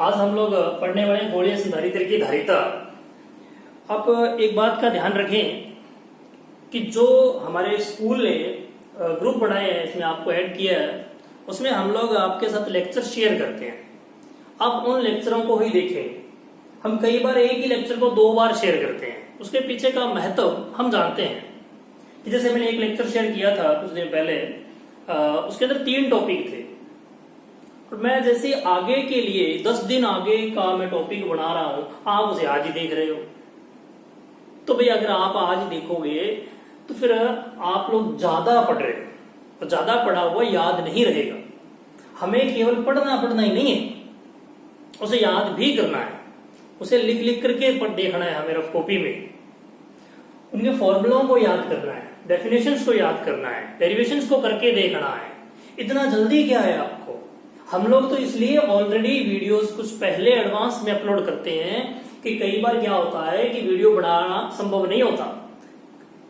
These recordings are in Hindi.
आज हम लोग पढ़ने वाले हैं गोलीय संधारित्र की धारिता। आप एक बात का ध्यान रखें कि जो हमारे स्कूल ने ग्रुप बनाए हैं, इसमें आपको ऐड किया है, उसमें हम लोग आपके साथ लेक्चर शेयर करते हैं। आप उन लेक्चरों को ही देखें। हम कई बार एक ही लेक्चर को 2 बार शेयर करते हैं, उसके पीछे का महत्व हम जानते हैं। कि जैसे मैंने एक लेक्चर शेयर किया था कुछ दिन पहले, उसके अंदर 3 टॉपिक थे और मैं जैसे आगे के लिए 10 दिन आगे का मैं टॉपिक बना रहा हूं, आप उसे आज ही देख रहे हो। तो भाई अगर आप आज देखोगे तो फिर आप लोग ज्यादा पढ़ रहे हो और ज्यादा पढ़ा हुआ याद नहीं रहेगा। हमें केवल पढ़ना ही नहीं है, उसे याद भी करना है, उसे लिख लिख करके देखना है हमें रफ कॉपी में। उनके फॉर्मूलों को याद करना है, डेफिनेशंस को याद करना है, डेरिवेशंस को करके देखना है। इतना जल्दी क्या है आपको? हम लोग तो इसलिए ऑलरेडी वीडियोस कुछ पहले एडवांस में अपलोड करते हैं कि कई बार क्या होता है कि वीडियो बनाना संभव नहीं होता।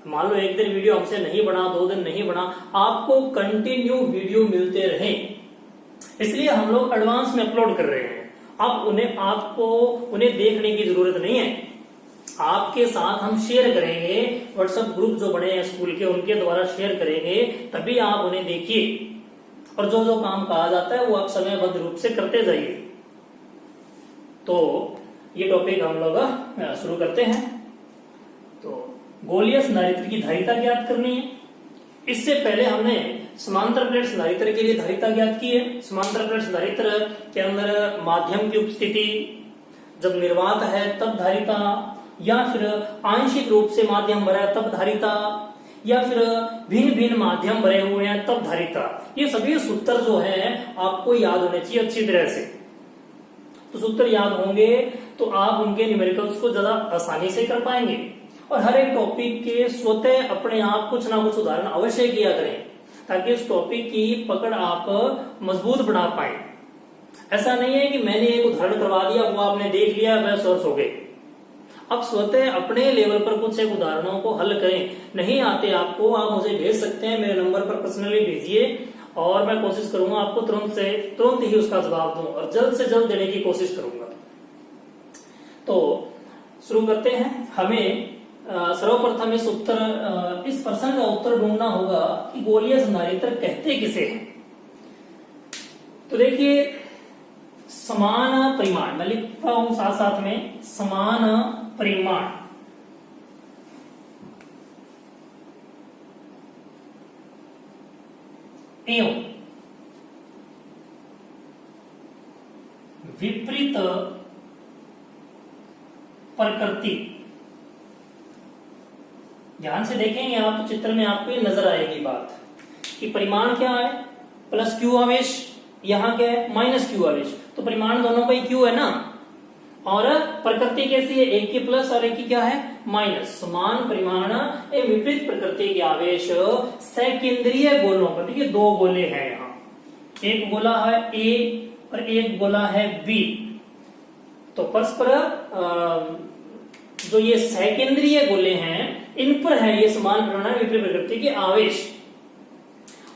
मान लो एक दिन वीडियो हमसे नहीं बना, 2 दिन नहीं बना, आपको कंटिन्यू वीडियो मिलते रहे, इसलिए हम लोग एडवांस में अपलोड कर रहे हैं। आपको उन्हें देखने की जरूरत नहीं है। आपके साथ हम शेयर करेंगे, व्हाट्सएप ग्रुप जो बने हैं स्कूल के, उनके द्वारा शेयर करेंगे, तभी आप उन्हें देखिए। और जो जो काम कहा जाता है वो आप समयबद्ध रूप से करते जाइए। तो ये टॉपिक हम लोग शुरू करते हैं। तो गोलीय संधारित्र की धारिता ज्ञात करनी है। इससे पहले हमने समांतर प्लेट संधारित्र के लिए धारिता ज्ञात की है। समांतर प्लेट संधारित्र के अंदर माध्यम की उपस्थिति, जब निर्वात है तब धारिता, या फिर आंशिक रूप से माध्यम भरा है तब धारिता, या फिर भिन्न भिन्न माध्यम भरे हुए हैं तब धारिता। ये सभी सूत्र जो है आपको याद होने चाहिए अच्छी तरह से। तो सूत्र याद होंगे तो आप उनके न्यूमेरिकल्स को ज्यादा आसानी से कर पाएंगे। और हर एक टॉपिक के स्वतः अपने आप कुछ ना कुछ उदाहरण अवश्य किया करें, ताकि उस टॉपिक की पकड़ आप मजबूत बना पाए। ऐसा नहीं है कि मैंने एक उदाहरण करवा दिया, वो आपने देख लिया, बस और सो गए। अब स्वतः अपने लेवल पर कुछ एक उदाहरणों को हल करें। नहीं आते आपको, आप मुझे भेज सकते हैं, मेरे नंबर पर पर्सनली भेजिए और मैं कोशिश करूंगा आपको तुरंत ही उसका जवाब दूं और जल्द से जल्द देने की कोशिश करूंगा। तो शुरू करते हैं। हमें सर्वप्रथम इस प्रश्न का उत्तर ढूंढना होगा कि गोलीय संधारित्र कहते किसे हैं। तो देखिए, समान परिमाण, मैं लिखता हूं साथ साथ में, समान परिमाण एवं विपरीत प्रकृति। ध्यान से देखेंगे आप तो चित्र में आपको ये नजर आएगी बात कि परिमाण क्या है, प्लस क्यू आवेश, यहां क्या है, माइनस क्यू आवेश। तो परिमाण दोनों का ही क्यू है ना, और प्रकृति कैसी है, एक की प्लस और एक की क्या है, माइनस। समान परिमाण ए विपरीत प्रकृति के आवेश सकेंद्रीय गोलों पर। देखिए 2 गोले हैं यहाँ, एक गोला है ए और एक गोला है बी। तो परस्पर जो ये सकेंद्रीय गोले हैं, इन पर है ये समान परिमाण विपरीत प्रकृति के आवेश।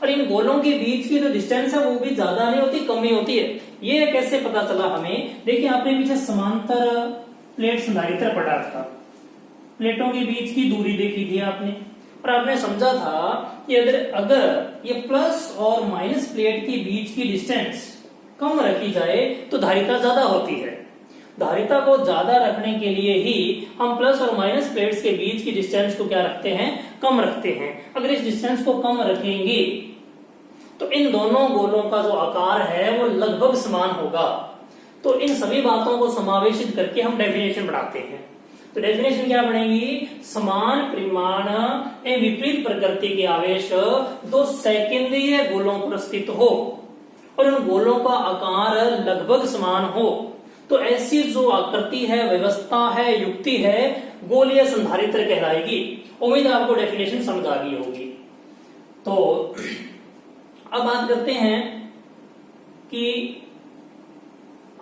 और इन गोलों के बीच की जो डिस्टेंस है वो भी ज्यादा नहीं होती, कम ही होती है। ये कैसे पता चला हमें? देखिए, आपने पीछे समांतर प्लेट संधारित्र पढ़ा था, प्लेटों के बीच की दूरी देखी थी आपने, और आपने समझा था कि अगर ये प्लस और माइनस प्लेट के बीच की डिस्टेंस कम रखी जाए तो धारिता ज्यादा होती है। धारिता को ज्यादा रखने के लिए ही हम प्लस और माइनस प्लेट्स के बीच की डिस्टेंस को क्या रखते हैं, कम रखते हैं। अगर इस डिस्टेंस को कम रखेंगे तो इन दोनों गोलों का जो आकार है वो लगभग समान होगा। तो इन सभी बातों को समावेशित करके हम डेफिनेशन बनाते हैं। तो डेफिनेशन क्या बनेगी? समान परिमाण एवं विपरीत प्रकृति के आवेश 2 सकेंद्रीय गोलों पर स्थित हो और उन गोलों का आकार लगभग समान हो, तो ऐसी जो आकृति है, व्यवस्था है, युक्ति है, गोलीय संधारित्र कहलाएगी। उम्मीद है आपको डेफिनेशन समझ आ गई होगी। तो अब बात करते हैं कि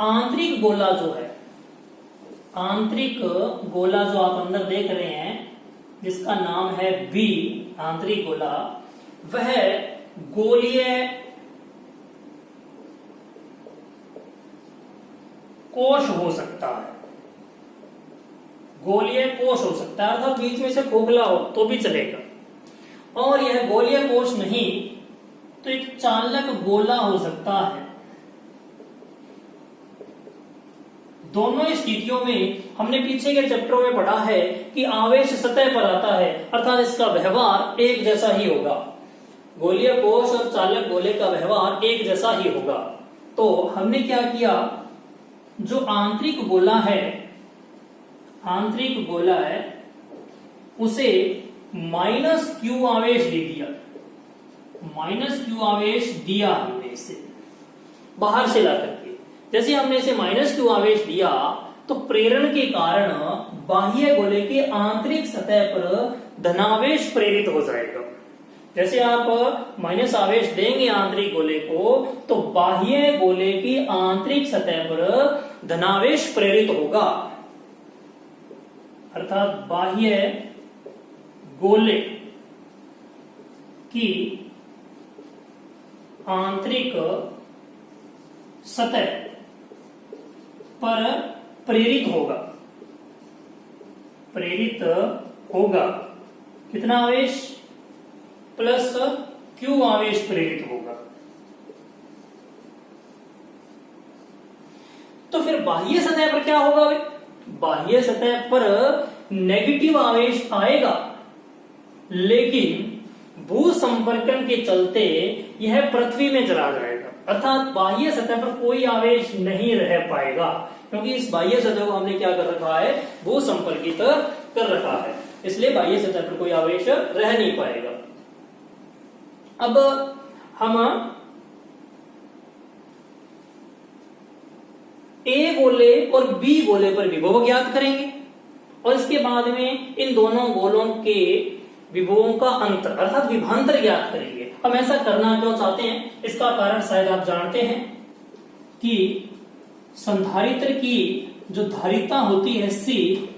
आंतरिक गोला जो है, आंतरिक गोला जो आप अंदर देख रहे हैं, जिसका नाम है बी, आंतरिक गोला, वह गोलीय कोश हो सकता है, गोलीय कोश हो सकता है, अर्थात बीच में से खोखला हो तो भी चलेगा। और यह गोलीय कोश नहीं तो एक चालक गोला हो सकता है। दोनों स्थितियों में हमने पीछे के चैप्टरों में पढ़ा है कि आवेश सतह पर आता है, अर्थात इसका व्यवहार एक जैसा ही होगा। गोलीय कोश और चालक गोले का व्यवहार एक जैसा ही होगा। तो हमने क्या किया, जो आंतरिक गोला है उसे -q आवेश दे दिया, -q आवेश दिया हमने इसे बाहर से ला करके। जैसे हमने इसे -q आवेश दिया तो प्रेरण के कारण बाह्य गोले के आंतरिक सतह पर धनावेश प्रेरित हो जाएगा। जैसे आप माइनस आवेश देंगे आंतरिक गोले को तो बाह्य गोले की आंतरिक सतह पर धनावेश प्रेरित होगा, अर्थात बाह्य गोले की आंतरिक सतह पर प्रेरित होगा कितना आवेश, +q आवेश प्रेरित होगा। तो फिर बाह्य सतह पर क्या होगा भाई, बाह्य सतह पर नेगेटिव आवेश आएगा, लेकिन भू संपर्कन के चलते यह पृथ्वी में चला जाएगा, अर्थात बाह्य सतह पर कोई आवेश नहीं रह पाएगा, क्योंकि इस बाह्य सतह को हमने क्या कर रखा है, भू संपर्कित कर रखा है, इसलिए बाह्य सतह पर कोई आवेश रह नहीं पाएगा। अब हम ए गोले और बी गोले पर विभव ज्ञात करेंगे और इसके बाद में इन दोनों गोलों के विभवों का अंतर अर्थात विभवांतर ज्ञात करेंगे। हम ऐसा करना क्यों चाहते हैं, इसका कारण शायद आप जानते हैं कि संधारित्र की जो धारिता होती है C,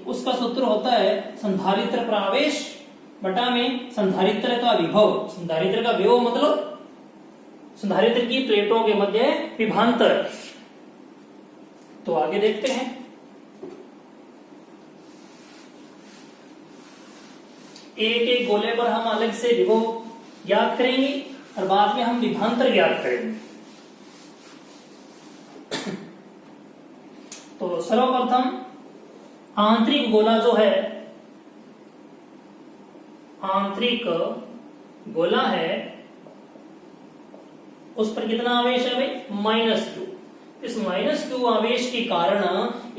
उसका सूत्र होता है संधारित्र प्रावेश बटा में संधारित्र का विभव। संधारित्र का विभव मतलब संधारित्र की प्लेटों के मध्य विभवांतर। तो आगे देखते हैं। एक एक गोले पर हम अलग से विभव ज्ञात करेंगे और बाद में हम विभवांतर ज्ञात करेंगे। तो सर्वप्रथम आंतरिक गोला जो है, आंतरिक गोला है उस पर कितना आवेश है भाई, -q। इस -q आवेश के कारण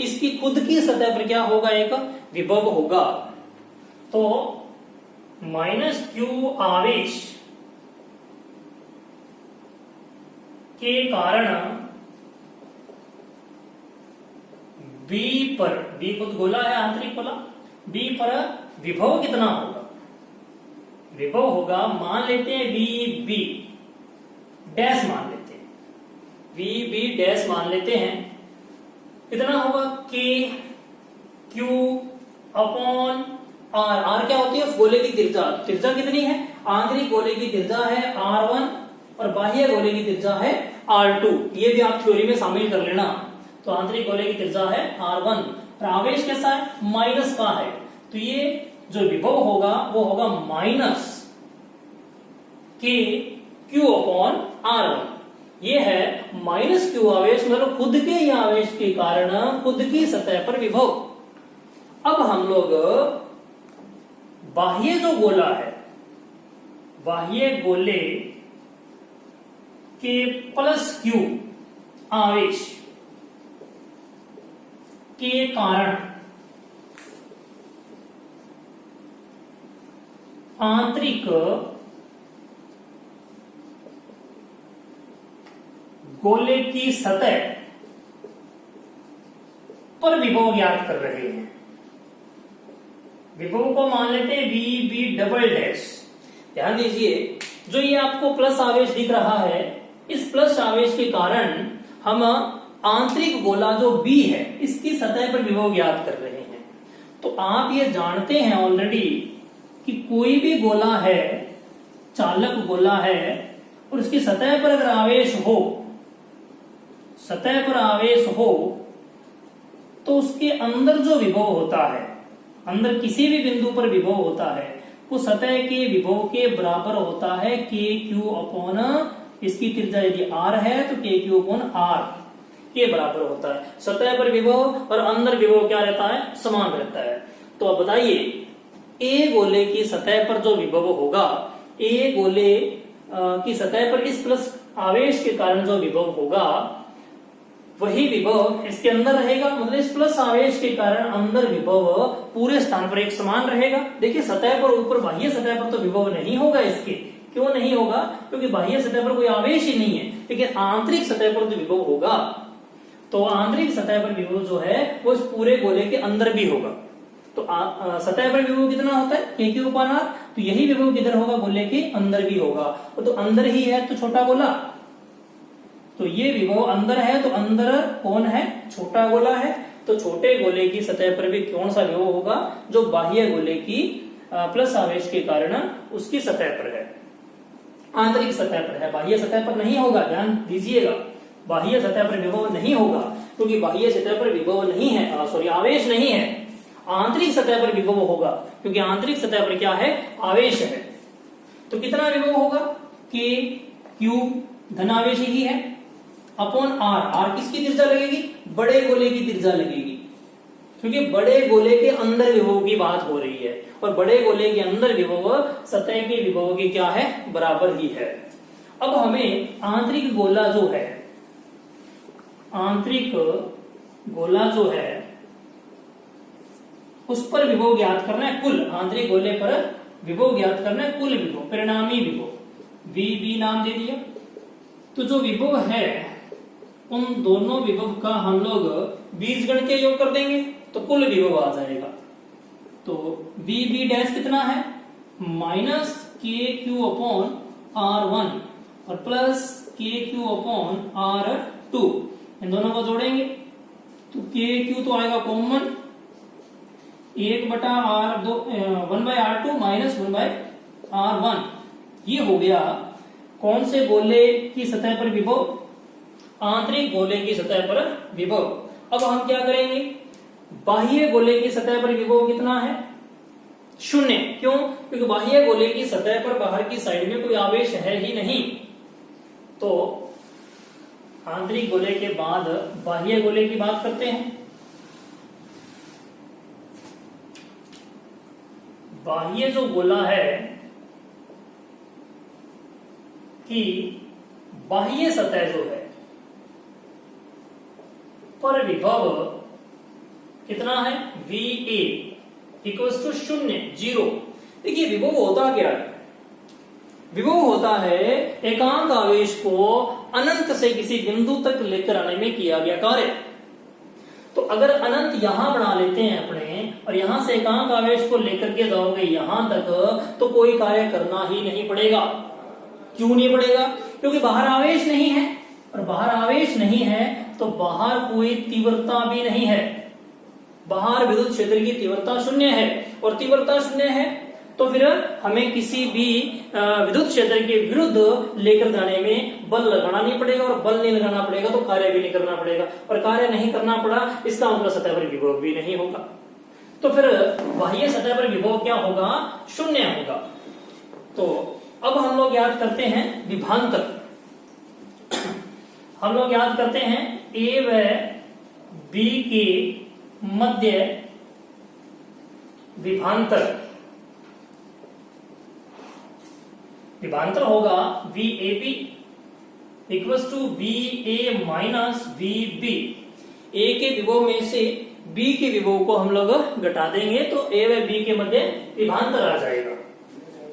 इसकी खुद की सतह पर क्या होगा, एक विभव होगा। तो -q आवेश के कारण B पर, B खुद गोला है आंतरिक गोला, B पर विभव कितना होगा, विभव होगा मान लेते हैं VB डैश मान लेते हैं, VB डैश मान लेते हैं, कितना होगा K Q upon R। R क्या होती है, उस गोले की त्रिज्या, त्रिज्या कितनी है, आंतरिक गोले की त्रिज्या है R1 और बाह्य गोले की त्रिज्या है R2। ये भी आप थ्योरी में शामिल कर लेना। तो आंतरिक गोले की त्रिज्या है R1 और आवेश कैसा है, माइनस का है, तो ये जो विभव होगा वो होगा -K Q अपॉन R1। ये है -q आवेश, मतलब खुद के ही आवेश के कारण खुद की सतह पर विभव। अब हम लोग बाह्य जो गोला है, बाह्य गोले के +q आवेश के कारण आंतरिक गोले की सतह पर विभव ज्ञात कर रहे हैं। विभव को मान लेते हैं VB डबल डैश। ध्यान दीजिए, जो ये आपको प्लस आवेश दिख रहा है, इस प्लस आवेश के कारण हम आंतरिक गोला जो B है इसकी सतह पर विभव ज्ञात कर रहे हैं। तो आप ये जानते हैं ऑलरेडी कि कोई भी गोला है, चालक गोला है, और उसकी सतह पर अगर आवेश हो, सतह पर आवेश हो तो उसके अंदर जो विभव होता है, अंदर किसी भी बिंदु पर विभव होता है, वो सतह के विभव के बराबर होता है के क्यू अपॉन, इसकी त्रिज्या यदि r है तो के क्यू अपॉन r के बराबर होता है। सतह पर विभव और अंदर विभव क्या रहता है, समान रहता है। तो अब बताइए, ए गोले की सतह पर जो विभव होगा, ए गोले की सतह पर इस प्लस आवेश के कारण जो विभव होगा, वही विभव इसके अंदर रहेगा। मतलब इस प्लस आवेश के कारण अंदर विभव पूरे स्थान पर एक समान रहेगा। देखिए सतह पर, ऊपर बाह्य सतह पर तो विभव नहीं होगा इसके। क्यों नहीं होगा? क्योंकि बाह्य सतह पर कोई आवेश ही नहीं है। लेकिन आंतरिक सतह पर जो विभव होगा, तो आंतरिक सतह पर विभव जो है वो इस पूरे गोले के अंदर भी होगा। तो सतह पर विभव कितना होता है, के क्यू अपॉन आर। तो यही विभव किधर होगा, गोले के अंदर भी होगा। तो अंदर ही है तो छोटा गोला, तो ये विभव अंदर है, तो अंदर कौन है, छोटा गोला है। तो छोटे गोले की सतह पर भी कौन सा विभव होगा, जो बाह्य गोले की प्लस आवेश के कारण उसकी सतह पर है, आंतरिक सतह पर है, बाह्य सतह पर नहीं होगा। ध्यान दीजिएगा, बाह्य सतह पर विभव नहीं होगा, क्योंकि बाह्य सतह पर विभव नहीं है, सॉरी आवेश नहीं है। आंतरिक सतह पर विभव होगा, क्योंकि आंतरिक सतह पर क्या है, आवेश है। तो कितना विभव होगा, के क्यू धनावेश ही है अपॉन आर। आर किसकी त्रिज्या लगेगी, बड़े गोले की त्रिज्या लगेगी, क्योंकि बड़े गोले के अंदर विभव की बात हो रही है, और बड़े गोले के अंदर विभव सतह के विभव की क्या है, बराबर ही है। अब हमें आंतरिक गोला जो है, आंतरिक गोला जो है उस पर विभव ज्ञात करना है, कुल आंतरिक गोले पर विभव ज्ञात करना है, कुल विभव, परिणामी विभव, वी बी नाम दे दिया। तो जो विभव है उन दोनों विभव का हम लोग बीजगण के योग कर देंगे तो कुल विभव आ जाएगा। तो वी बी डैश कितना है, माइनस के क्यू अपॉन R1 और प्लस के क्यू अपॉन R2, इन दोनों को जोड़ेंगे तो के क्यू तो आएगा कॉमन, 1/R2 माइनस 1/R1। ये हो गया कौन से गोले की सतह पर विभव, आंतरिक गोले की सतह पर विभव। अब हम क्या करेंगे, बाह्य गोले की सतह पर विभव कितना है, 0। क्यों? क्योंकि बाह्य गोले की सतह पर बाहर की साइड में कोई आवेश है ही नहीं। तो आंतरिक गोले के बाद बाह्य गोले की बात करते हैं। बाह्य जो गोला है कि बाह्य सतह जो है पर विभव कितना है, वी ए इक्वल्स टू 0। देखिए विभव होता क्या है, विभव होता है एकांक आवेश को अनंत से किसी बिंदु तक लेकर आने में किया गया कार्य। तो अगर अनंत यहां बना लेते हैं अपने, और यहां से एकांक आवेश को लेकर के जाओगे यहां तक, तो कोई कार्य करना ही नहीं पड़ेगा। क्यों नहीं पड़ेगा? क्योंकि बाहर आवेश नहीं है, और बाहर आवेश नहीं है तो बाहर कोई तीव्रता भी नहीं है, बाहर विद्युत क्षेत्र की तीव्रता 0 है, और तीव्रता 0 है तो फिर हमें किसी भी विद्युत क्षेत्र के विरुद्ध लेकर जाने में बल लगाना नहीं पड़ेगा, और बल नहीं लगाना पड़ेगा तो कार्य भी नहीं करना पड़ेगा, और कार्य नहीं करना पड़ा इसका मतलब सतह पर विभव भी नहीं होगा। तो फिर बाह्य सतह पर विभव क्या होगा, 0 होगा। तो अब हम लोग याद करते हैं विभांतर। हम लोग याद करते हैं ए व बी के मध्य विभांतर। विभांतर होगा V A B equals to V A minus V B. A के विभव में से बी के विभव को हम लोग घटा देंगे तो ए व बी के मध्य विभांतर आ जाएगा।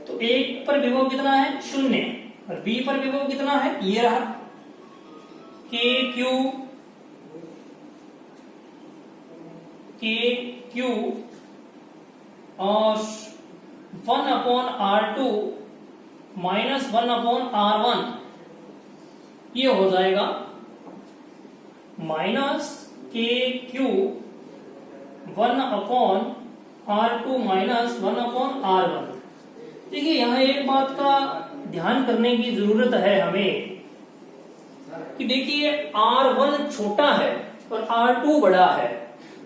तो ए पर विभव कितना है, 0, और बी पर विभव कितना है, ये रहा के क्यू और 1/R2 माइनस 1/R1, ये हो जाएगा माइनस के क्यू 1/R2 माइनस 1/R1। देखिए यहां एक बात का ध्यान करने की जरूरत है हमें कि देखिए R1 छोटा है और R2 बड़ा है,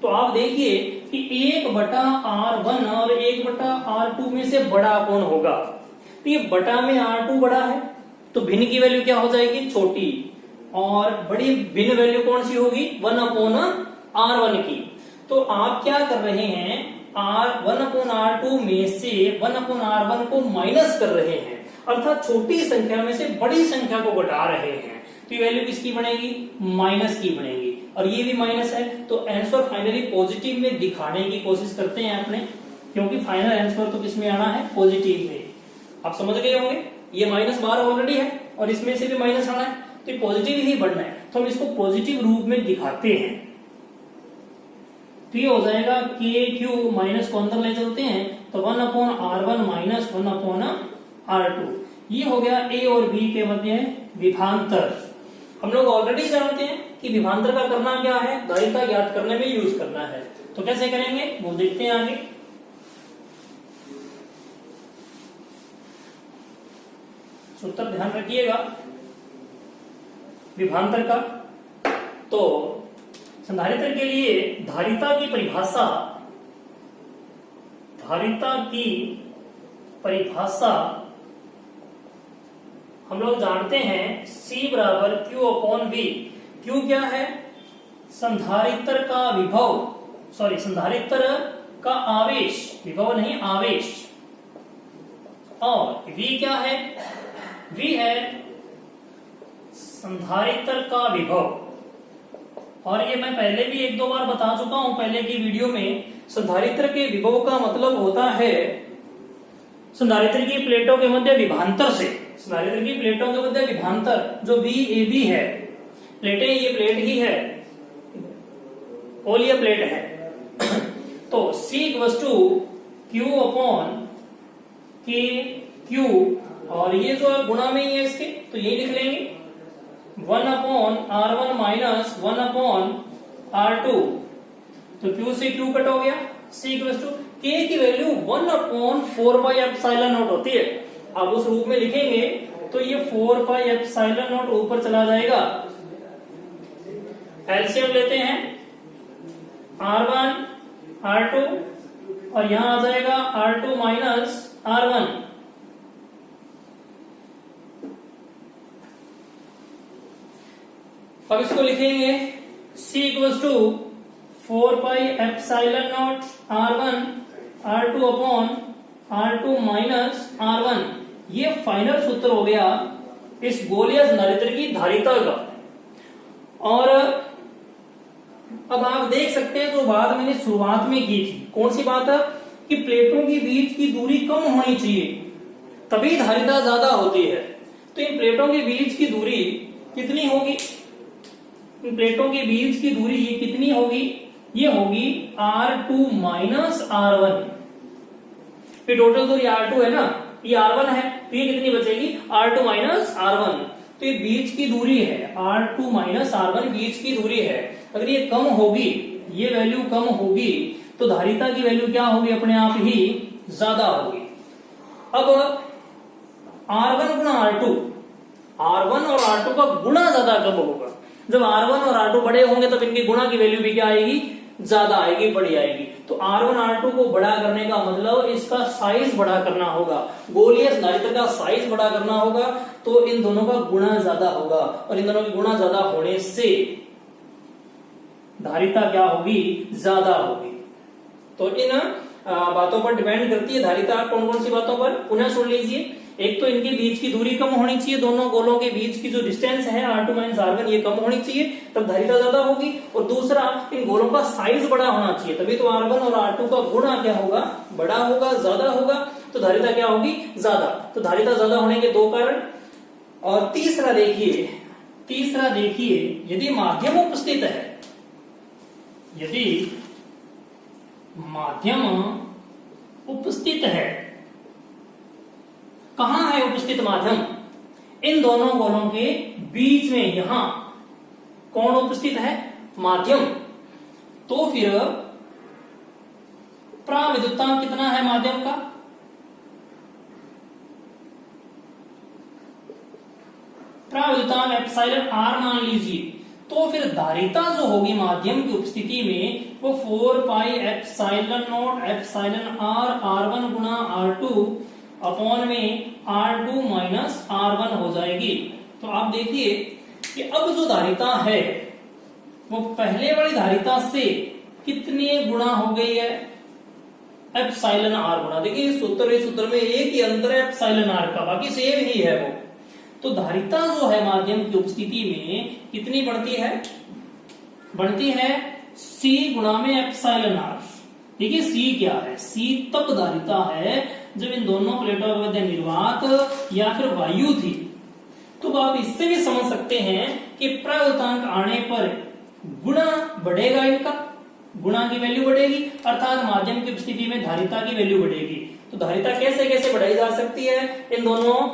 तो आप देखिए कि 1/R1 और 1/R2 में से बड़ा कौन होगा, तो ये बटा में R2 बड़ा है, तो भिन्न की वैल्यू क्या हो जाएगी, छोटी, और बड़ी भिन्न वैल्यू कौन सी होगी, 1/R1 की। तो आप क्या कर रहे हैं, 1/R2 में से 1/R1 को माइनस कर रहे हैं, अर्थात छोटी संख्या में से बड़ी संख्या को घटा रहे हैं। तो ये वैल्यू किसकी बनेगी, माइनस की बनेगी, और ये भी माइनस है, तो आंसर फाइनली पॉजिटिव में दिखाने की कोशिश करते हैं अपने, क्योंकि फाइनल आंसर तो किसमें आना है, पॉजिटिव में। आप समझ गए होंगे, ये माइनस बार ऑलरेडी है और इसमें से भी माइनस आना है, तो ये पॉजिटिव ही बढ़ना है, तो हम इसको पॉजिटिव रूप में दिखाते हैं। तो ये हो जाएगा KQ, माइनस को अंदर ले चलते हैं, तो 1/R1 माइनस 1/R2, ये हो गया A और B के मध्य विभांतर। हम लोग ऑलरेडी जानते हैं कि विभांतर का करना क्या है, धारिता ज्ञात करने में यूज करना है, तो कैसे करेंगे वो देखते हैं आगे। सूत्र ध्यान रखिएगा विभांतर का। तो संधारित्र के लिए धारिता की परिभाषा हम लोग जानते हैं, C बराबर Q/V। Q क्या है, संधारित्र का विभव, संधारित्र का आवेश, विभव नहीं आवेश, और V क्या है, V है संधारित्र का विभव। और ये मैं पहले भी 1-2 बार बता चुका हूं पहले की वीडियो में, संधारित्र के विभव का मतलब होता है संधारित्र की प्लेटों के मध्य विभांतर से, संधारित्र की प्लेटों के मध्य विभांतर जो VAB है, प्लेटें ये प्लेट ही है, ये प्लेट है, तो C = Q/KQ, और ये जो गुणा में ही है इसके, तो यही लिख लेंगे 1/R1 माइनस 1/R2, तो Q से Q कट हो गया। C = K की वैल्यू 1/4πε0 होती है, आप उस रूप में लिखेंगे तो ये 4πε0 ऊपर चला जाएगा। एलसीएम लेते हैं, R1 R2, और यहां आ जाएगा R2 माइनस R1, अब इसको लिखेंगे C = 4πε0 R1 R2/R2 minus R1। ये फाइनल सूत्र हो गया इस गोलीय संधारित्र की धारिता का। और अब आप देख सकते हैं जो बात मैंने शुरुआत में की थी, कौन सी बात है, कि प्लेटों के बीच की दूरी कम होनी चाहिए तभी धारिता ज्यादा होती है। तो इन प्लेटों के बीच की दूरी कितनी होगी, इन प्लेटों के बीच की दूरी ये कितनी होगी, ये होगी R2 माइनस R1। ये टोटल दूरी R2 है ना, ये R1 है, तो ये कितनी बचेगी, R2 माइनस R1। तो ये बीच की दूरी है, R2 माइनस R1 बीच की दूरी है। अगर ये कम होगी, ये वैल्यू कम होगी, तो धारिता की वैल्यू क्या होगी, अपने आप ही ज्यादा होगी। अब R1 गुणा R2, R1 और R2 का गुणा ज्यादा कब होगा, जब R1 और R2 बड़े होंगे तब इनकी गुणा की वैल्यू भी क्या आएगी, ज्यादा आएगी, बड़ी आएगी। तो R1 R2 को बड़ा करने का मतलब इसका साइज बड़ा करना होगा, गोलीय संधारित्र का साइज बड़ा करना होगा, तो इन दोनों का गुणा ज्यादा होगा, और इन दोनों की गुणा ज्यादा होने से धारिता क्या होगी, ज्यादा होगी। तो इन बातों पर डिपेंड करती है धारिता, कौन कौन सी बातों पर, पुनः सुन लीजिए। एक तो इनके बीच की दूरी कम होनी चाहिए, दोनों गोलों के बीच की जो डिस्टेंस है R2 माइनस R1 ये कम होनी चाहिए, तब धारिता ज्यादा होगी। और दूसरा, इन गोलों का साइज बड़ा होना चाहिए, तभी तो R1 और R2 का गुणा क्या होगा, बड़ा होगा, ज्यादा होगा, तो धारिता क्या होगी, ज्यादा। तो धारिता ज्यादा होने के 2 कारण। और तीसरा देखिए, यदि माध्यम उपस्थित है, यदि माध्यम उपस्थित है, कहां है उपस्थित माध्यम, इन दोनों गोलों के बीच में, यहां कौन उपस्थित है, माध्यम। तो फिर प्राविद्युतांक कितना है माध्यम का, प्राविद्युतांक एप्सिलॉन r मान लीजिए, तो फिर धारिता जो होगी माध्यम की उपस्थिति में वो 4 pi epsilon naught epsilon R R1 गुणा R2 अपॉन में R2 माइनस R1 हो जाएगी। तो आप देखिए कि अब जो धारिता है वो पहले वाली धारिता से कितने गुणा हो गई है, एप्सिलॉन आर गुणा। देखिए इस सूत्र में एक ही अंतर है एप्सिलॉन आर का, बाकी सेम ही है वो। तो धारिता जो है माध्यम की उपस्थिति में कितनी बढ़ती है, बढ़ती है C गुणा में एप्सिलॉन आर। देखिए C क्या है, C तब धारिता है जब इन दोनों प्लेटों के मध्य निर्वात या फिर वायु थी। तो आप इससे भी समझ सकते हैं कि प्रवृत्तांक आने पर गुणा बढ़ेगा, इनका गुणा की वैल्यू बढ़ेगी, अर्थात माध्यम की उपस्थिति में धारिता की वैल्यू बढ़ेगी। तो धारिता कैसे कैसे बढ़ाई जा सकती है, इन दोनों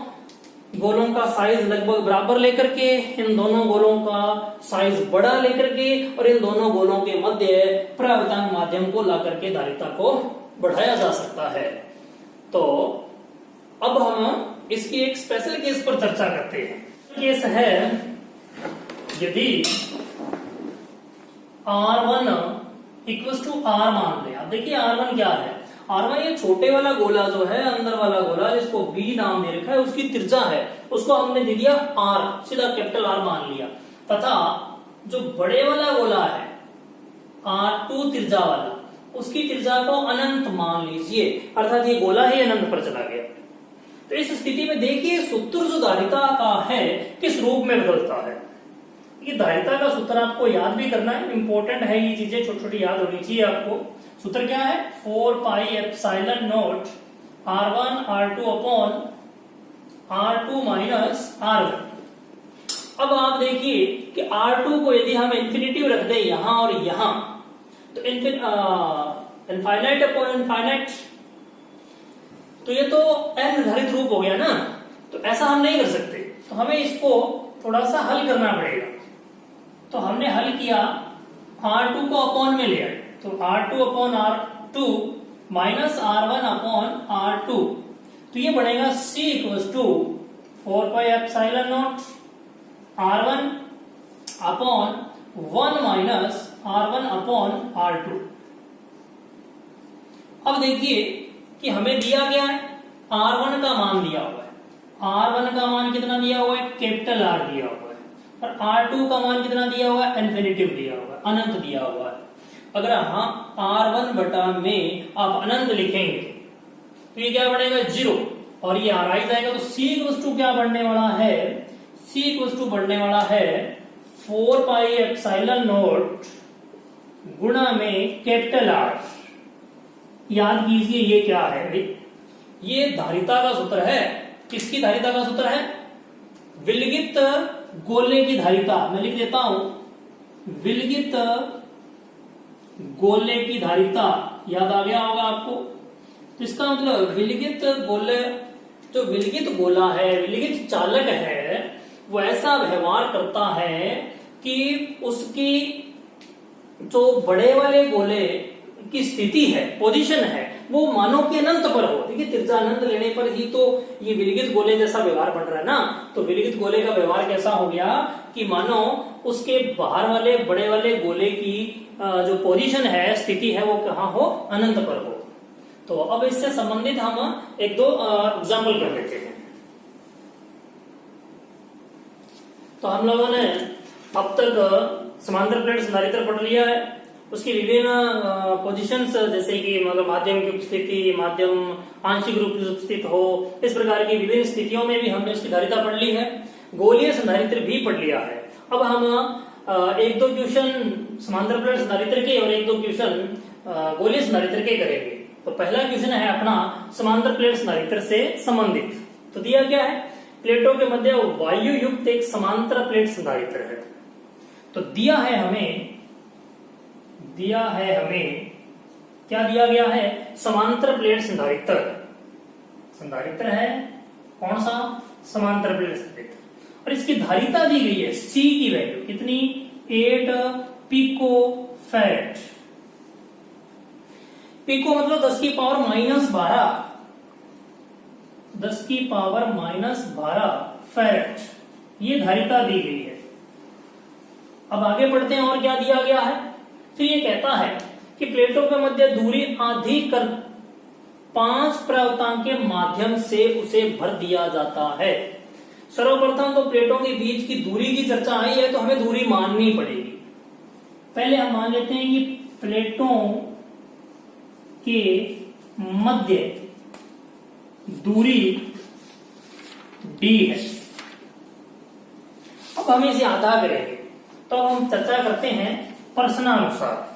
गोलों का साइज लगभग बराबर लेकर के, इन दोनों गोलों का साइज बड़ा लेकर के, और इन दोनों गोलों के मध्य प्रवृत्तांक माध्यम को ला करके धारिता को बढ़ाया जा सकता है। तो अब हम इसकी एक स्पेशल केस पर चर्चा करते हैं। केस है यदि R1 इक्वल्स टू R मान ले। अब देखिए R1 क्या है, R1 ये छोटे वाला गोला जो है, अंदर वाला गोला जिसको B नाम दे रखा है, उसकी त्रिज्या है, उसको हमने दे दिया R, सीधा कैपिटल R मान लिया। तथा जो बड़े वाला गोला है R2 त्रिज्या वाला, उसकी त्रिज्या को अनंत मान लीजिए, अर्थात ये गोला ही अनंत पर चला गया। तो इस स्थिति में देखिए सूत्र जो धारिता का है किस रूप में बदलता है। ये धारिता का सूत्र आपको याद भी करना है, इंपॉर्टेंट है, ये चीजें छोटी छोटी याद होनी चाहिए आपको। सूत्र क्या है, 4 pi epsilon naught R1 R2 upon R2 minus R1। अब आप देखिए कि R2 को यदि हम इंफिनिटिव रख दें यहां और यहां, तो इनफाइनाइट अपॉन इनफाइनाइट, तो ये तो अनिर्धारित रूप हो गया ना। तो ऐसा हम नहीं कर सकते, तो हमें इसको थोड़ा सा हल करना पड़ेगा। तो हमने हल किया, R2 को अपॉन में लिया, तो R2 upon R2 minus R1 upon R2, तो ये बनेगा C equals to 4 pi epsilon naught R1 upon 1 minus R1 upon R2। अब देखिए कि हमें दिया गया है R1 का मान दिया हुआ है, R1 का मान कितना दिया हुआ है, कैपिटल R दिया हुआ है, और R2 का मान कितना दिया हुआ है, इन्फिनिटिव दिया हुआ है, अनंत दिया हुआ है। अगर हम R1 बटा में आप अनंत लिखेंगे तो ये क्या बनेगा 0, और ये R आई जाएगा। तो C इक्वल्स टू क्या बढ़ने वाला है, C इक्वल्स टू बढ़ने वाला है 4 पाई एप्सिलॉन नॉट गुणा में कैपिटल R। याद कीजिए ये क्या है भाई, ये धारिता का सूत्र है। किसकी धारिता का सूत्र है, विलगित गोले की धारिता। मैं लिख देता हूं, विलगित गोले की धारिता, याद आ गया होगा आपको। तो इसका मतलब विलगित गोले, जो विलगित गोला है, विलगित चालक है, वो ऐसा व्यवहार करता है कि उसकी जो बड़े वाले गोले की स्थिति है, पोजीशन है, वो मानो कि अनंत पर हो। देखिए त्रिज्या अनंत लेने पर ही तो ये विलगित गोले जैसा व्यवहार बन रहा है ना। तो विलगित गोले का व्यवहार कैसा हो गया कि मानो उसके बाहर वाले बड़े वाले गोले की जो पोजीशन है, स्थिति है, वो कहाँ हो, अनंत पर हो। तो अब इससे संबंधित हम एक दो एग्जाम्पल कर लेते हैं। तो हम लोगों ने अब तक समांतर प्लेट संधारित्र पढ़ लिया है, उसकी विभिन्न पोजीशंस, जैसे कि मतलब माध्यम की उपस्थिति, माध्यम आंशिक रूप से उपस्थित हो, इस प्रकार की विभिन्न स्थितियों में भी हमने उसकी धारिता पढ़ ली है। गोलीय संधारित्र भी पढ़ लिया है। अब हम एक दो क्वेश्चन समांतर प्लेट संधारित्र के और एक दो क्वेश्चन गोलीय संधारित्र के करेंगे। तो पहला क्वेश्चन है अपना समांतर प्लेट संधारित्र से संबंधित। तो दिया गया है प्लेटों के मध्य वायु युक्त एक समांतर प्लेट संधारित्र है। तो दिया है हमें क्या दिया गया है, समांतर प्लेट संधारित्र। संधारित्र है कौन सा, समांतर प्लेट संधारित्र, और इसकी धारिता दी गई है C की वैल्यू कितनी, 8 पिको फैरेड। पिको मतलब 10 की पावर माइनस 12, 10 की पावर माइनस 12 फैरेड, ये धारिता दी गई है। अब आगे पढ़ते हैं और क्या दिया गया है। तो ये कहता है कि प्लेटों के मध्य दूरी आधी कर 5 प्रावतांक के माध्यम से उसे भर दिया जाता है। सर्वप्रथम तो प्लेटों के बीच की दूरी की चर्चा आई है तो हमें दूरी माननी पड़ेगी। पहले हम मान लेते हैं कि प्लेटों के मध्य दूरी d है। अब हम इसे आधा करेंगे तो हम चर्चा करते हैं प्रश्नानुसार।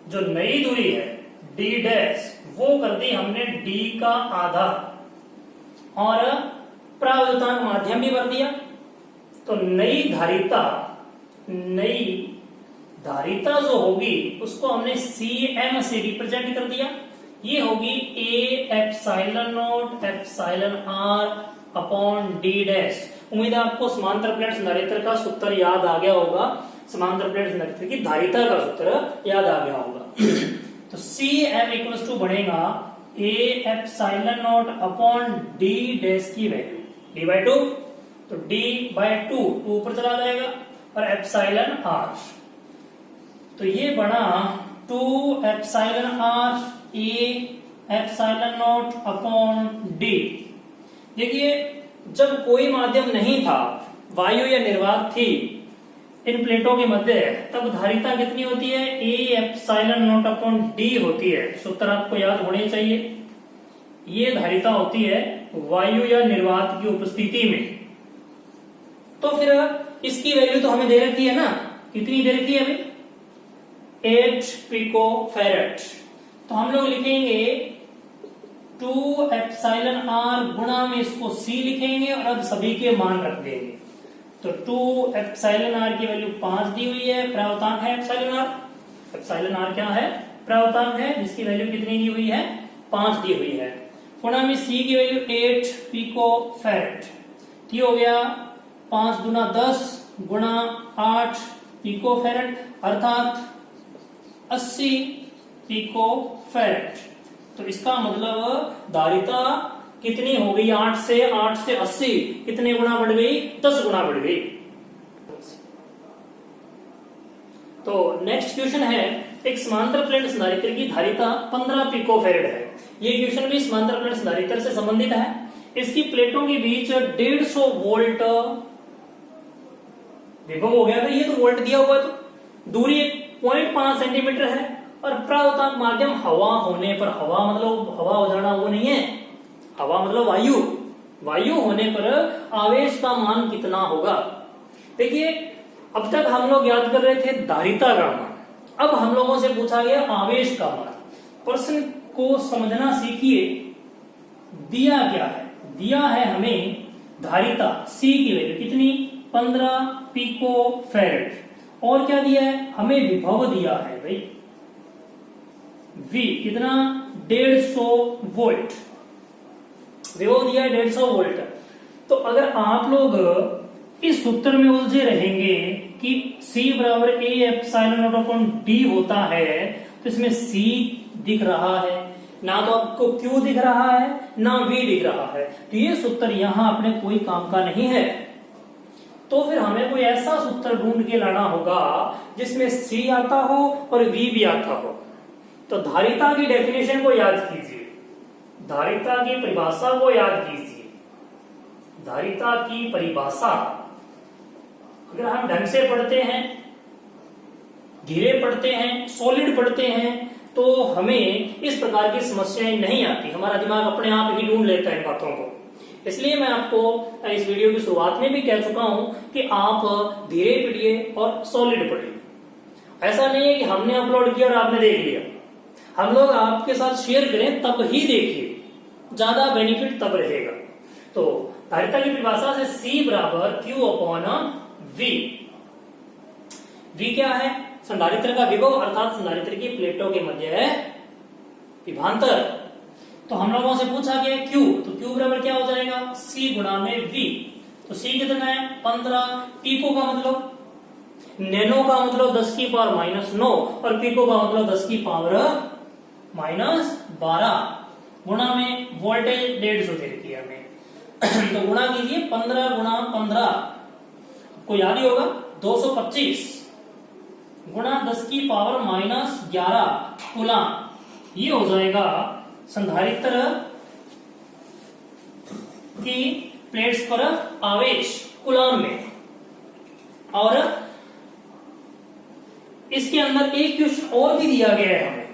जो नई दूरी है d डैश वो कर दी हमने d का आधा और प्रावधान माध्यम भी भर दिया। तो नई धारिता जो होगी उसको हमने cm से रिप्रेजेंट कर दिया। ये होगी a epsilon naught epsilon r upon d dash. उम्मीद है आपको समांतर प्लेट संधारित्र का सूत्र याद आ गया होगा। समांतर प्लेट संधारित्र की धारिता का सूत्र याद आ गया होगा। तो cm इक्वल्स टू बनेगा a epsilon not upon d dash की वैल्यू d बाई 2। तो d बाई 2 ऊपर चला जाएगा और एप्सिलॉन r। तो ये बना 2 epsilon r a epsilon not upon d। देखिए जब कोई माध्यम नहीं था, वायु या निर्वात थी इन प्लेटों के मध्य, तब धारिता कितनी होती है a epsilon not upon d होती है। सूत्र आपको याद होने चाहिए। ये धारिता होती है वायु या निर्वात की उपस्थिति में। तो फिर इसकी वैल्यू तो हमें दे रखी है ना, कितनी दे रखी है अभी 8 पिको फेरेट। तो हम लोग लिखेंगे 2 एप्सिलॉन r गुणा में इसको c लिखेंगे और अब सभी के मान रख देंगे। तो 2 एप्सिलॉन r की वैल्यू 5 दी हुई है, प्रावतांक है एप्सिलॉन r। एप्सिलॉन r क्या है, प्रावतांक है जिसकी वैल्यू कितनी दी हुई है 5 दी हुई है। गुणा में c की वैल्यू 8 पिको फेरेट। ये हो गया 5 गुना 10 गुणा 8 पिको फेरेट अर्थात 80 पिको फेरेट। तो इसका मतलब धारिता कितनी हो गई 8 से 80 कितने गुना बढ़ गई 10 गुना बढ़ गई। तो नेक्स्ट क्वेश्चन है, एक समांतर प्लेट संधारित्र की धारिता 15 पिको फेरेड है। ये क्वेश्चन भी समांतर प्लेट संधारित्र से संबंधित है। इसकी प्लेटों के बीच 150 वोल्ट विभव हो गया। ये तो वोल्ट दिया हुआ है, तो दूरी 0.5 सेंटीमीटर है और प्रावतांक माध्यम हवा होने पर, हवा मतलब हवा हो जाना वो नहीं है, हवा मतलब वायु होने पर आवेश का मान कितना होगा। देखिए अब तक हम लोग याद कर रहे थे धारिता का मान, अब हम लोगों से पूछा गया आवेश का मान। प्रश्न को समझना सीखिए। दिया क्या है, दिया है हमें धारिता C की वैल्यू कितनी 15 पिको फेरेड और क्या दिया है हमें विभव दिया है भाई V कितना 150 वोल्ट विभव दिया है 150 वोल्ट। तो अगर आप लोग इस सूत्र में उलझे रहेंगे कि C बराबर A epsilon not upon D होता है, तो इसमें C दिख रहा है ना, तो आपको Q दिख रहा है ना V दिख रहा है, तो ये सूत्र यहां अपने कोई काम का नहीं है। तो फिर हमें कोई ऐसा सूत्र ढूंढ के लाना होगा जिसमें C आता हो और V भी आता हो। तो धारिता की डेफिनेशन को याद कीजिए, धारिता की परिभाषा को याद कीजिए। धारिता की परिभाषा अगर हम ढंग से पढ़ते हैं, धीरे पढ़ते हैं, सॉलिड पढ़ते हैं, तो हमें इस प्रकार की समस्याएं नहीं आती। हमारा दिमाग अपने आप ही ढूंढ लेता है इन बातों को। इसलिए मैं आपको इस वीडियो की शुरुआत में भी कह चुका हूं कि आप धीरे पढ़िए और सॉलिड पढ़िए। ऐसा नहीं है कि हमने अपलोड किया और आपने देख लिया। हम लोग आपके साथ शेयर करें तब ही देखिए, ज्यादा बेनिफिट तब रहेगा। तो धारिता की परिभाषा से C बराबर Q अपॉन V। V क्या है, संधारित्र का विभव अर्थात संधारित्र की प्लेटों के मध्य है विभवांतर। तो हम लोगों से पूछा गया Q, तो Q बराबर क्या हो जाएगा C गुणा में V। तो C कितना है 15, पिको का मतलब नैनो का मतलब 10 की पावर -9 और पिको का मतलब 10 की पावर -12। गुणा में वोल्टेज 150 दे रखी है हमें तो गुणा कीजिए 15 गुणा 15 आपको याद ही होगा 225 गुणा 10 की पावर माइनस 11 कूलम। ये हो जाएगा संधारित्र की प्लेट्स पर आवेश कूलम में। और इसके अंदर एक क्वेश्चन और भी दिया गया है हमें।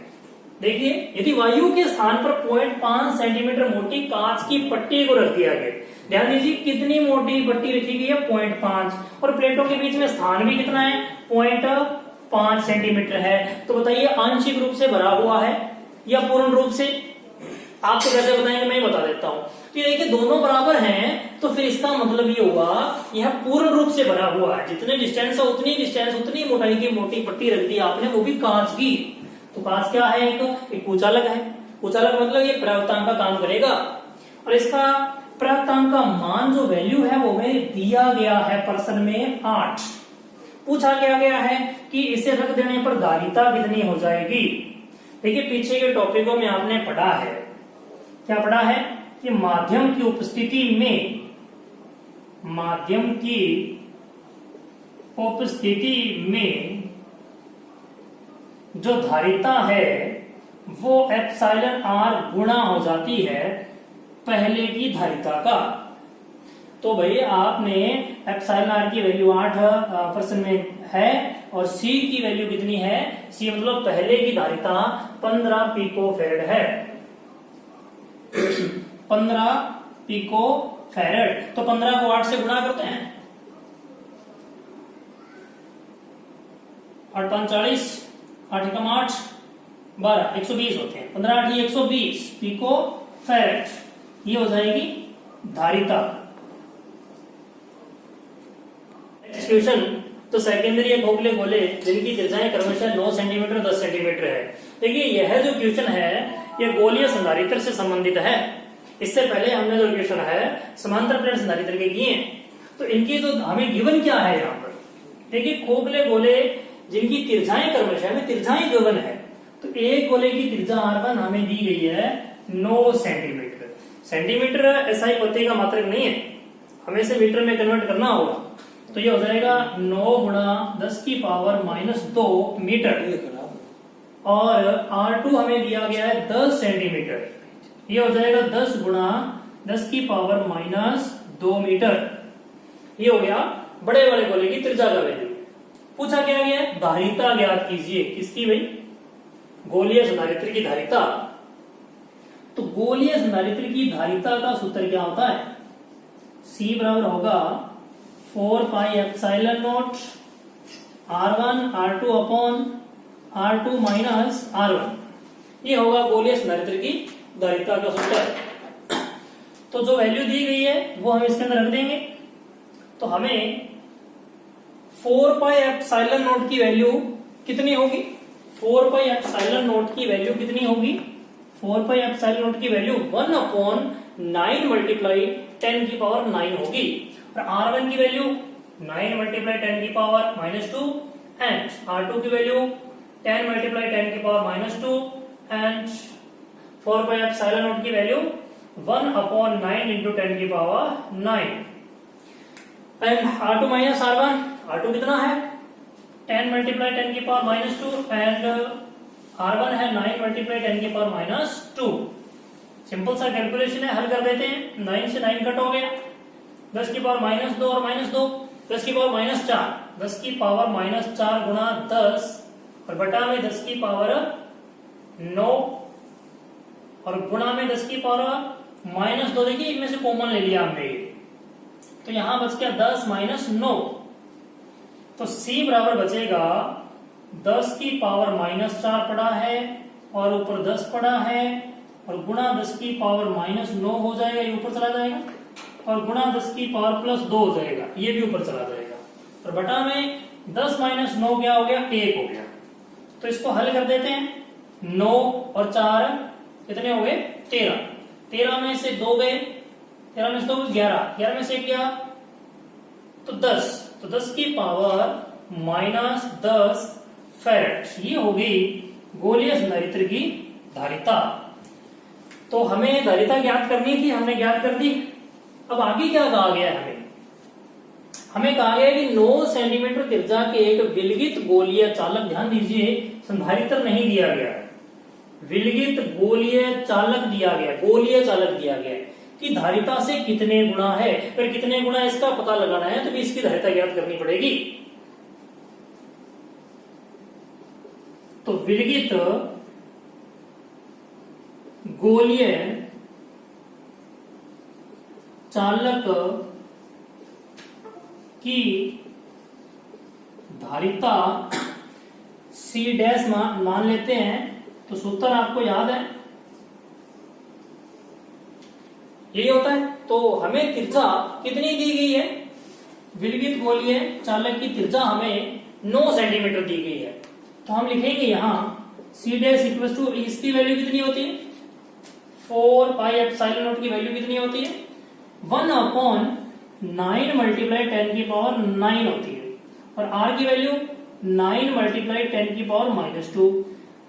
देखिए, यदि वायु के स्थान पर 0.5 सेंटीमीटर मोटी कांच की पट्टी को रख दिया गया, ध्यान दीजिए कितनी मोटी पट्टी रखी गई है 0.5 और प्लेटों के बीच में स्थान भी कितना है 0.5 सेंटीमीटर है। तो बताइए आंशिक रूप से भरा हुआ है या पूर्ण रूप से? आपको कैसे बताएंगे, मैं बता देता हूं। तो ये देखिए दोनों बराबर हैं तो फिर इसका मतलब ये हुआ यह पूर्ण रूप से भरा हुआ है। जितने डिस्टेंस है उतनी डिस्टेंस उतनी मोटाई की मोटी पट्टी रख दी आपने, वो भी कांच की। तो कांच क्या है, एक कुचालक है। कुचालक मतलब ये परावर्तन का काम करेगा। और इसका परावर्तन का मान जो वैल्यू है वो हमें दिया गया है प्रश्न में 8। पूछा गया है कि इसे रख देने पर धारिता कितनी हो जाएगी। देखिए पीछे के टॉपिकों में आपने पढ़ा है, क्या पढ़ा है कि माध्यम की उपस्थिति में जो धारिता है वो एप्सिलॉन आर गुणा हो जाती है पहले की धारिता का। तो भाई आपने एप्सिलॉन आर की वैल्यू 8 प्रश्न में है और सी की वैल्यू कितनी है, सी मतलब पहले की धारिता 15 पिको फैरेड है 15 पिको फैरेड। तो 15 को 8 से गुणा करते हैं, 8 5 40, 8 एकम 8 12, 120 होते हैं। 15 8 120 पिको फैरेड, ये हो जाएगी धारिता। एक्सक्लूशन तो सेकेंडरी या खोखले गोले जिनकी त्रिज्याएं क्रमशः 9 सेंटीमीटर 10 सेंटीमीटर है। देखिए यह जो क्वेश्चन है यह गोलीय संधारित्र से संबंधित है। इससे पहले हमने जो क्वेश्चन है समांतर प्लेट संधारित्र के किए, तो इनकी जो हमें गिवन क्या है यहाँ पर देखिए, खोखले गोले जिनकी त्रिज्याएं क्रमशः में त्रिज्याएं गिवन है। तो एक गोले की त्रिज्या R1 हमें दी गई है 9 सेंटीमीटर। सेंटीमीटर ऐसा ही पते का मात्रक नहीं है, हमें इसे मीटर में कन्वर्ट करना होगा। तो ये हो जाएगा 9 गुणा 10 की पावर -2 मीटर। और R2 हमें दिया गया है 10 सेंटीमीटर, ये हो जाएगा 10 गुणा 10 की पावर -2 मीटर। ये हो गया बड़े वाले गोले की त्रिज्या का वैल्यू। पूछा क्या गया है, धारिता ज्ञात कीजिए। किसकी भाई? गोलीय संधारित्र की धारिता। तो गोलीय संधारित्र की धारिता का सूत्र क्या होता है, C बराबर होगा 4 pi epsilon naught R1 R2 upon R2 minus R1। ये होगा गोलीय संधारित्र की धारिता का सूत्र। तो जो वैल्यू दी गई है वो हम इसके अंदर रख देंगे। तो हमें 4 पाई एप्सिलॉन नॉट की वैल्यू कितनी होगी, 4 पाई एप्सिलॉन नॉट की वैल्यू कितनी होगी, 4 पाई एप्सिलॉन नॉट की वैल्यू 1/9 मल्टीप्लाई 10 की पावर 9 होगी। और R1 की वैल्यू 9 मल्टीप्लाई 10 की पावर -2 एंड R2 की वैल्यू 10 मल्टीप्लाई 10 की power -2 and 4 pi epsilon not की वैल्यू 1/9 इंटू 10 की power 9 and R2 minus R1, R2 कितना है 10 मल्टीप्लाई 10 की पावर -2 एंड R1 है 9 मल्टीप्लाई 10 की पावर -2। सिंपल सा कैलकुलेशन है, हल कर देते हैं। 9 से 9 कट हो गया, 10 की पावर -2 और -2, 10 की पावर -4, 10 की पावर -4 गुणा 10 और बटा में 10 की पावर 9 और गुणा में 10 की पावर -2। देखिए इनमें से कॉमन ले लिया हमने, तो यहां बच गया 10 - 9। तो C बराबर बचेगा 10 की पावर -4 पड़ा है और ऊपर 10 पड़ा है और गुणा 10 की पावर -9 हो जाएगा, ये ऊपर चला जाएगा और गुणा 10 की पावर +2 हो जाएगा, ये भी ऊपर चला जाएगा। और बटा में 10 - 9 क्या हो गया, 1 हो गया। तो इसको हल कर देते हैं। 9 और 4 कितने हो गए 13, 13 में से 2 गए, 13 में से 2 11, 11 में से क्या तो 10, तो 10 की पावर -10 फैरेड। ये हो गई गोलीय संधारित्र की धारिता। तो तो हमें धारिता ज्ञात करनी थी, हमने ज्ञात कर दी। अब आगे क्या कहा गया है हमें कहा गया है कि 9 सेंटीमीटर त्रिज्या के एक विलगित गोलीय चालक, ध्यान दीजिए संधारित्र नहीं दिया गया है, विलगित गोलीय चालक दिया गया, गोलीय चालक दिया गया है कि धारिता से कितने गुना है। फिर कितने गुना इसका पता लगाना है तो भी इसकी धारिता ज्ञात करनी पड़ेगी। तो विलगित गोलीय चालक की धारिता C डैश मान लेते हैं। तो सूत्र आपको याद है, यही होता है। तो हमें त्रिज्या कितनी दी गई है, विलगित गोलीय चालक की त्रिज्या हमें 9 सेंटीमीटर दी गई है। तो हम लिखेंगे यहां C डैश इक्वल टू, इसकी वैल्यू कितनी होती है 4 पाई एप्सिलॉन नॉट की वैल्यू कितनी होती है 1/9 मल्टीप्लाई 10 की पावर 9 होती है, और R की वैल्यू 9 मल्टीप्लाई 10 की पावर -2।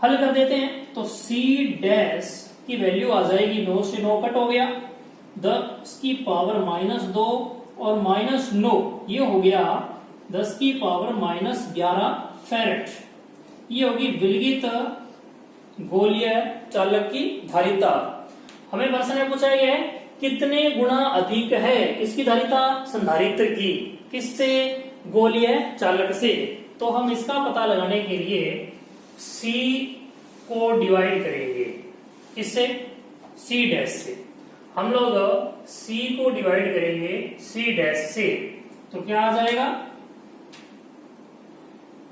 हल कर देते हैं तो C डैश की वैल्यू आ जाएगी, 9 से 9 कट हो गया, 10 की पावर -2 और -9, ये हो गया 10 की पावर -11 फैरेड। ये होगी विलगित गोलीय चालक की धारिता। हमें प्रश्न में पूछा गया है कितने गुना अधिक है इसकी धारिता संधारित्र की, किससे, गोलीय चालक से। तो हम इसका पता लगाने के लिए C को डिवाइड करेंगे, इससे C डैश से। हम लोग C को डिवाइड करेंगे C डैश से, तो क्या आ जाएगा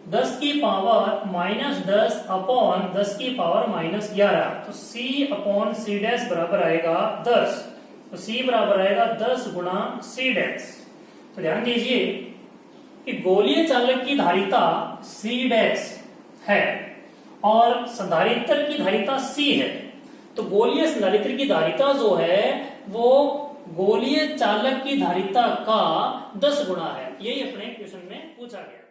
10 की पावर -10 अपॉन 10 की पावर -11। तो C अपॉन C डैश बराबर आएगा 10। तो C बराबर आएगा 10 गुना C डैश। तो ध्यान दीजिए कि गोलीय चालक की धारिता C डैश है और संधारित्र की धारिता C है। तो गोलीय संधारित्र की धारिता जो है वो गोलीय चालक की धारिता का 10 गुना है। यही अपने क्वेश्चन में पूछा गया।